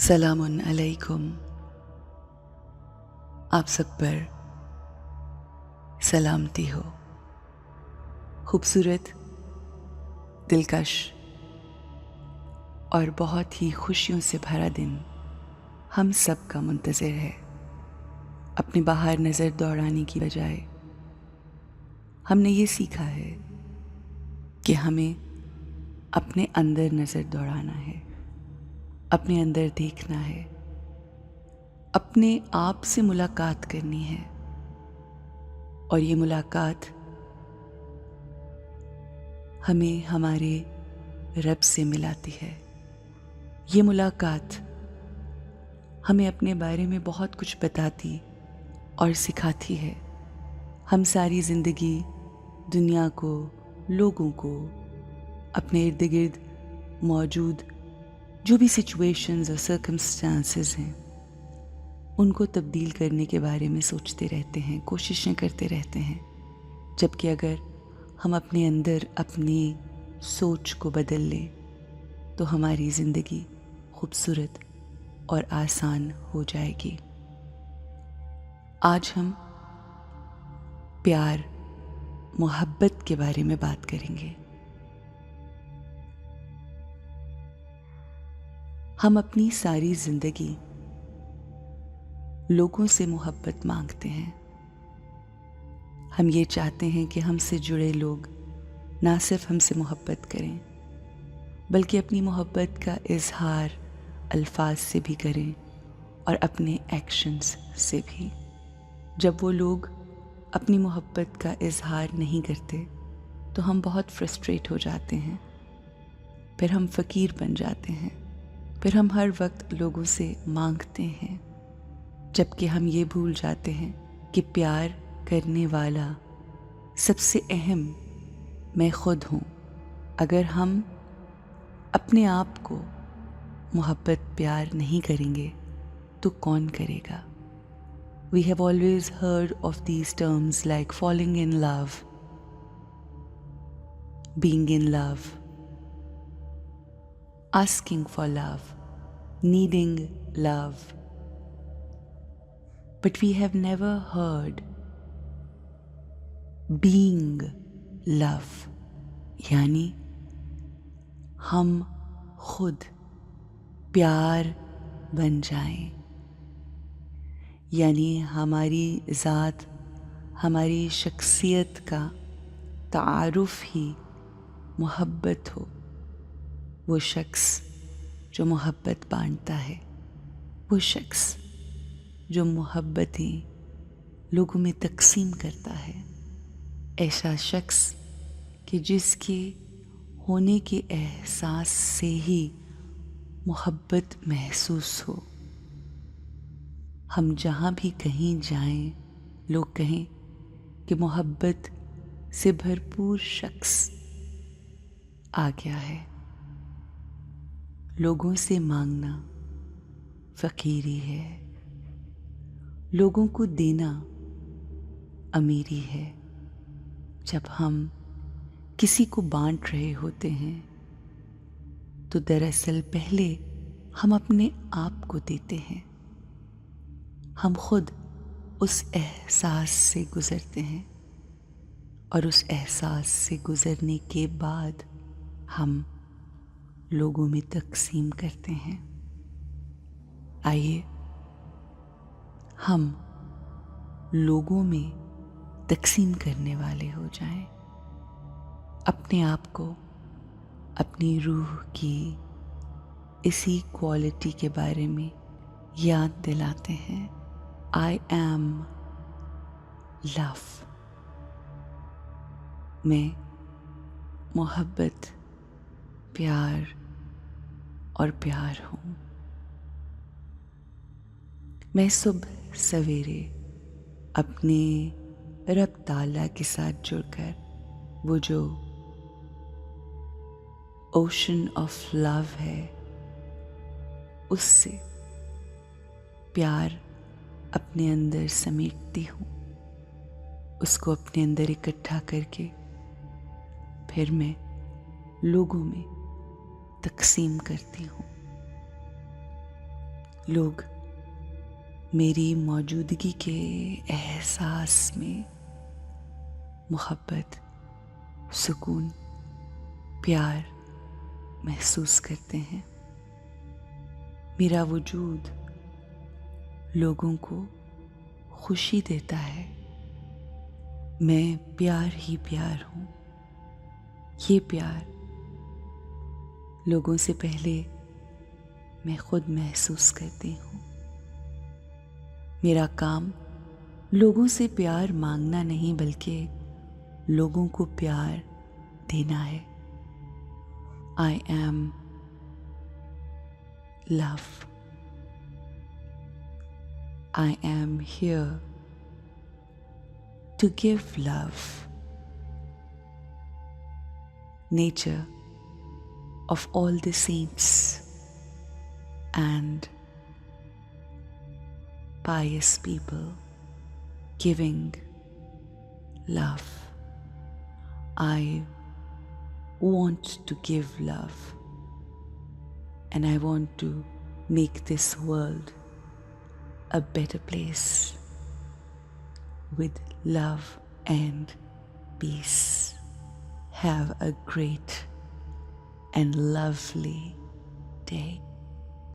सलाम अलैकुम। आप सब पर सलामती हो। खूबसूरत, दिलकश और बहुत ही खुशियों से भरा दिन हम सब का मुंतज़िर है। अपने बाहर नज़र दौड़ाने की बजाय हमने ये सीखा है कि हमें अपने अंदर नज़र दौड़ाना है, अपने अंदर देखना है, अपने आप से मुलाकात करनी है। और ये मुलाकात हमें हमारे रब से मिलाती है। ये मुलाकात हमें अपने बारे में बहुत कुछ बताती और सिखाती है। हम सारी ज़िंदगी दुनिया को, लोगों को, अपने इर्द गिर्द मौजूद जो भी सिचुएशंस और सर्कमस्टांसेस हैं उनको तब्दील करने के बारे में सोचते रहते हैं, कोशिशें करते रहते हैं। जबकि अगर हम अपने अंदर अपनी सोच को बदल लें तो हमारी ज़िंदगी खूबसूरत और आसान हो जाएगी। आज हम प्यार, मोहब्बत के बारे में बात करेंगे। हम अपनी सारी ज़िंदगी लोगों से मोहब्बत मांगते हैं। हम ये चाहते हैं कि हमसे जुड़े लोग ना सिर्फ हमसे मोहब्बत करें बल्कि अपनी मोहब्बत का इजहार अल्फाज से भी करें और अपने एक्शंस से भी। जब वो लोग अपनी मोहब्बत का इजहार नहीं करते तो हम बहुत फ्रस्ट्रेट हो जाते हैं, फिर हम फ़कीर बन जाते हैं, फिर हम हर वक्त लोगों से मांगते हैं, जबकि हम ये भूल जाते हैं कि प्यार करने वाला सबसे अहम मैं खुद हूँ। अगर हम अपने आप को मोहब्बत प्यार नहीं करेंगे तो कौन करेगा? We have always heard of these terms like falling in love, being in love, asking for love, needing love. But we have never heard being love, यानी हम खुद प्यार बन जाएं, यानी हमारी ज़ात, हमारी शख्सियत का तारुफ ही मोहब्बत हो। वो शख्स जो मोहब्बत बांटता है, वो शख्स जो मोहब्बतें लोगों में तकसीम करता है, ऐसा शख्स कि जिसके होने के एहसास से ही मोहब्बत महसूस हो। हम जहाँ भी कहीं जाएं, लोग कहें कि मोहब्बत से भरपूर शख्स आ गया है। लोगों से मांगना फ़कीरी है, लोगों को देना अमीरी है। जब हम किसी को बांट रहे होते हैं तो दरअसल पहले हम अपने आप को देते हैं। हम खुद उस एहसास से गुज़रते हैं और उस एहसास से गुज़रने के बाद हम लोगों में तकसीम करते हैं। आइए हम लोगों में तकसीम करने वाले हो जाएं। अपने आप को, अपनी रूह की इसी क्वालिटी के बारे में याद दिलाते हैं। I am love. मैं मोहब्बत, प्यार और प्यार हूँ। मैं सुबह सवेरे अपने रब ताला के साथ जुड़कर वो जो ओशन ऑफ लव है उससे प्यार अपने अंदर समेटती हूँ, उसको अपने अंदर इकट्ठा करके फिर मैं लोगों में तकसीम करती हूँ। لوگ میری موجودگی کے احساس میں محبت، سکون، پیار محسوس کرتے ہیں. میرا وجود لوگوں کو خوشی دیتا ہے. میں پیار ہی پیار ہوں. یہ پیار لوگوں سے پہلے میں خود محسوس کرتی ہوں. میرا کام لوگوں سے پیار مانگنا نہیں بلکہ لوگوں کو پیار دینا ہے. I am love. I am here to give love. Nature of all the saints and pious people giving love. I want to give love, and I want to make this world a better place with love and peace. Have a great and lovely day.